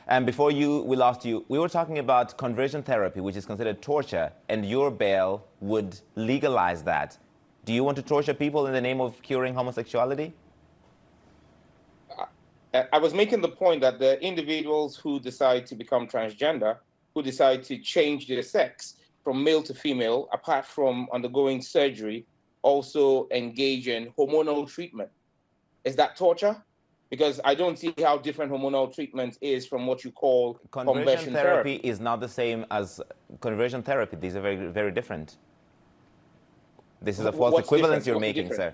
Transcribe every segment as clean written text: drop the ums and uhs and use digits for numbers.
And before we lost you, we were talking about conversion therapy, which is considered torture, and your bail would legalize that. Do you want to torture people in the name of curing homosexuality? I was making the point that the individuals who decide to become transgender, who decide to change their sex from male to female, apart from undergoing surgery, also engage in hormonal treatment. Is that torture? Because I don't see how different hormonal treatment is from what you call conversion therapy. Is not the same as conversion therapy. These are very, very different. This is a false equivalence you're making, sir.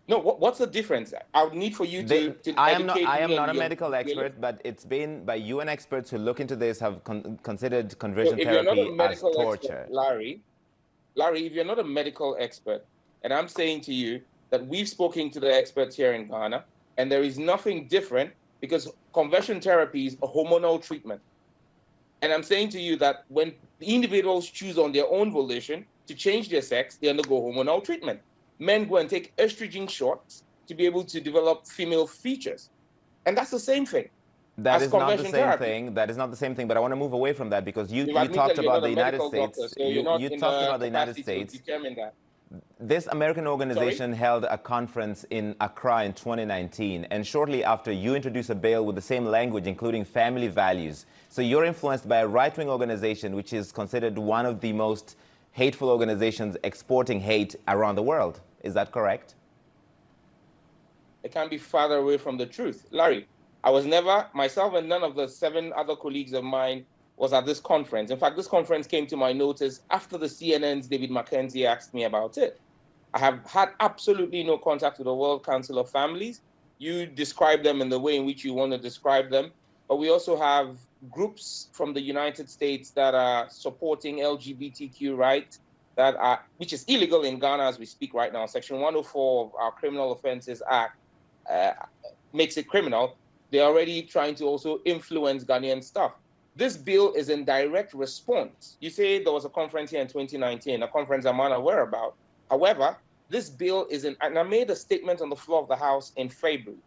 No, what's the difference? I would need for you to I am not a medical expert, but it's been by UN experts who look into this have considered conversion therapy as torture. Expert, Larry, if you're not a medical expert, and I'm saying to you that we've spoken to the experts here in Ghana, and there is nothing different because conversion therapy is a hormonal treatment. And I'm saying to you that when the individuals choose on their own volition to change their sex, they undergo hormonal treatment. Men go and take estrogen shots to be able to develop female features. And that's the same thing. That is not the same thing. That is not the same thing. But I want to move away from that because you talked about the United States. You talked about the United States. This American organization held a conference in Accra in 2019. And shortly after, you introduced a bill with the same language, including family values. So you're influenced by a right-wing organization, which is considered one of the most hateful organizations exporting hate around the world. Is that correct? It can't be farther away from the truth. Larry, I was never, myself and none of the 7 other colleagues of mine was at this conference. In fact, this conference came to my notice after the CNN's David Mackenzie asked me about it. I have had absolutely no contact with the World Council of Families. You describe them in the way in which you want to describe them. But we also have groups from the United States that are supporting LGBTQ rights, which is illegal in Ghana as we speak right now. Section 104 of our Criminal Offences Act makes it criminal. They're already trying to also influence Ghanaian stuff. This bill is in direct response. You say there was a conference here in 2019, a conference I'm unaware about. However, this bill is in, and I made a statement on the floor of the House in February,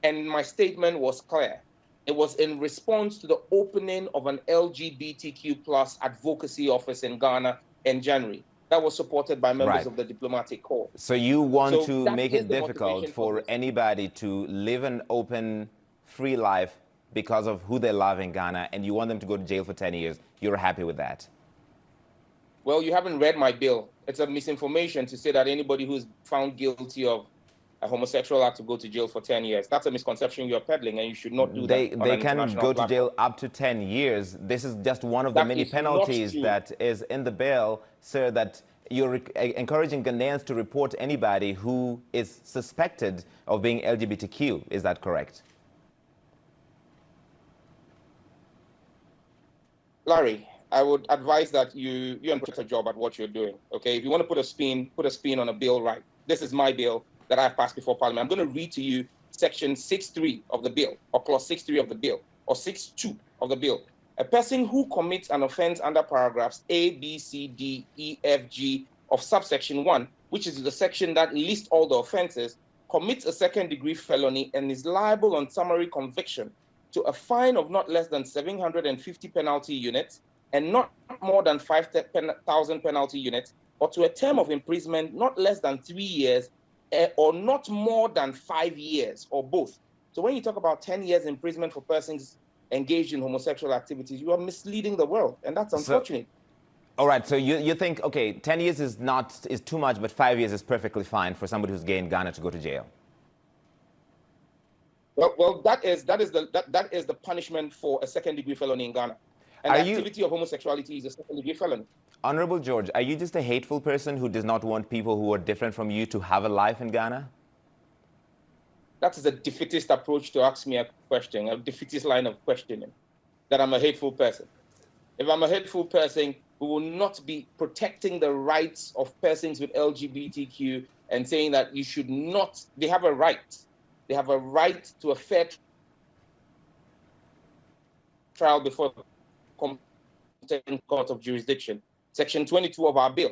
and my statement was clear. It was in response to the opening of an LGBTQ plus advocacy office in Ghana in January. That was supported by members of the diplomatic corps. So you want to make it difficult for anybody to live an open, free life because of who they love in Ghana, and you want them to go to jail for 10 years. You're happy with that? Well, you haven't read my bill. It's a misinformation to say that anybody who's found guilty of a homosexual act to go to jail for 10 years. That's a misconception you're peddling, and you should not do that. They can go to jail up to 10 years. This is just one of the many penalties that is in the bill, sir, that you're encouraging Ghanaians to report anybody who is suspected of being LGBTQ. Is that correct? Larry, I would advise that you put a job at what you're doing, okay? If you want to put a spin on a bill, right? This is my bill that I've passed before Parliament. I'm going to read to you Section 6.3 of the bill, or Clause 6.3 of the bill, or 6.2 of the bill. A person who commits an offense under paragraphs A, B, C, D, E, F, G of subsection 1, which is the section that lists all the offenses, commits a second-degree felony and is liable on summary conviction to a fine of not less than 750 penalty units and not more than 5,000 penalty units, or to a term of imprisonment not less than 3 years or not more than 5 years, or both. So when you talk about 10 years imprisonment for persons engaged in homosexual activities, you are misleading the world, and that's unfortunate. All right, so you think, okay, 10 years is too much, but 5 years is perfectly fine for somebody who's gay in Ghana to go to jail. Well, that is the punishment for a second-degree felony in Ghana. And the activity of homosexuality is a second-degree felony. Honorable George, are you just a hateful person who does not want people who are different from you to have a life in Ghana? That is a defeatist approach to ask me a question, a defeatist line of questioning, that I'm a hateful person. If I'm a hateful person, we will not be protecting the rights of persons with LGBTQ and saying that you should not, they have a right. They have a right to a fair trial before competent court of jurisdiction. Section 22 of our bill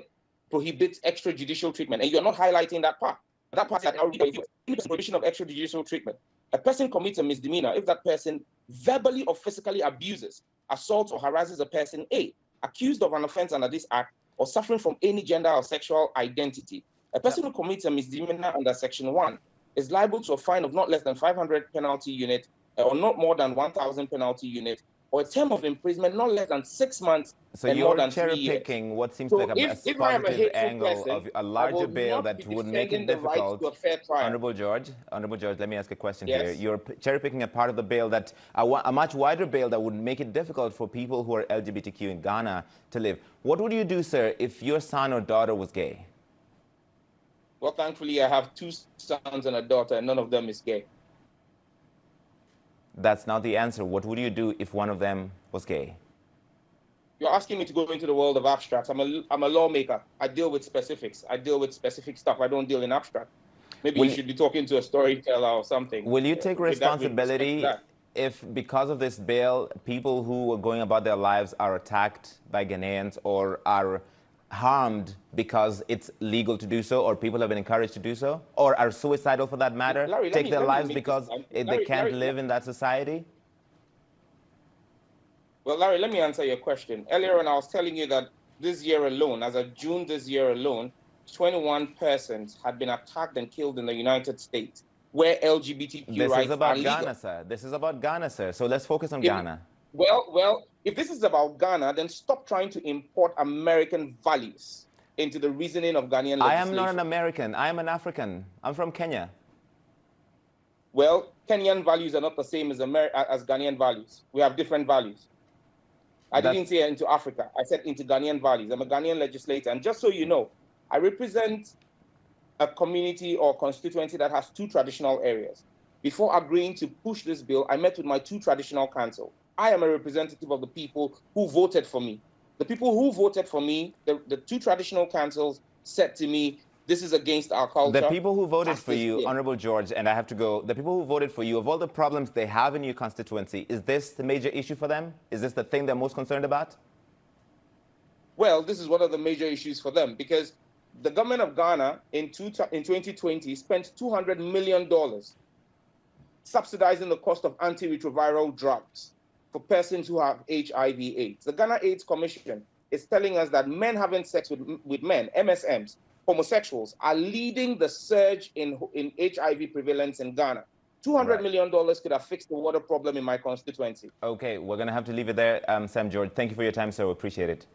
prohibits extrajudicial treatment, and you're not highlighting that part. That part is that prohibition of extrajudicial treatment. A person commits a misdemeanor if that person verbally or physically abuses, assaults, or harasses a person A, accused of an offense under this act, or suffering from any gender or sexual identity. A person who commits a misdemeanor under Section 1 is liable to a fine of not less than 500 penalty unit, or not more than 1,000 penalty unit, or a term of imprisonment not less than 6 months and more than 3 years. So you're cherry-picking what seems like a positive angle of a larger bill that would make it difficult. Honorable George, let me ask a question here. You're cherry-picking a part of the bill that, a much wider bill that would make it difficult for people who are LGBTQ in Ghana to live. What would you do, sir, if your son or daughter was gay? Well, thankfully, I have 2 sons and a daughter, and none of them is gay. That's not the answer. What would you do if one of them was gay? You're asking me to go into the world of abstracts. I'm a lawmaker. I deal with specifics. I deal with specific stuff. I don't deal in abstract. Maybe you should be talking to a storyteller or something. Will you take responsibility if, because of this bill, people who are going about their lives are attacked by Ghanaians or are harmed because it's legal to do so, or people have been encouraged to do so, or are suicidal for that matter, Larry, take their lives because they can't live in that society? Well, Larry, let me answer your question. Earlier on, I was telling you that this year alone, as of June this year alone, 21 persons had been attacked and killed in the United States, where LGBTQ rights are legal. Ghana, sir. This is about Ghana, sir. So let's focus on Ghana. Well, if this is about Ghana, then stop trying to import American values into the reasoning of Ghanaian legislation. I am not an American. I am an African. I'm from Kenya. Well, Kenyan values are not the same as Ghanaian values. We have different values. I didn't say into Africa. I said into Ghanaian values. I'm a Ghanaian legislator. And just so you know, I represent a community or constituency that has 2 traditional areas. Before agreeing to push this bill, I met with my 2 traditional councils. I am a representative of the people who voted for me. The people who voted for me, the 2 traditional councils said to me, this is against our culture. The people who voted for you, Honorable George, and I have to go, the people who voted for you, of all the problems they have in your constituency, is this the major issue for them? Is this the thing they're most concerned about? Well, this is one of the major issues for them, because the government of Ghana in 2020 spent $200 million subsidizing the cost of antiretroviral drugs for persons who have HIV/AIDS. The Ghana AIDS Commission is telling us that men having sex with men, MSMs, homosexuals, are leading the surge in HIV prevalence in Ghana. $200 million could have fixed the water problem in my constituency. Okay, we're going to have to leave it there. Sam George, thank you for your time, sir. We appreciate it.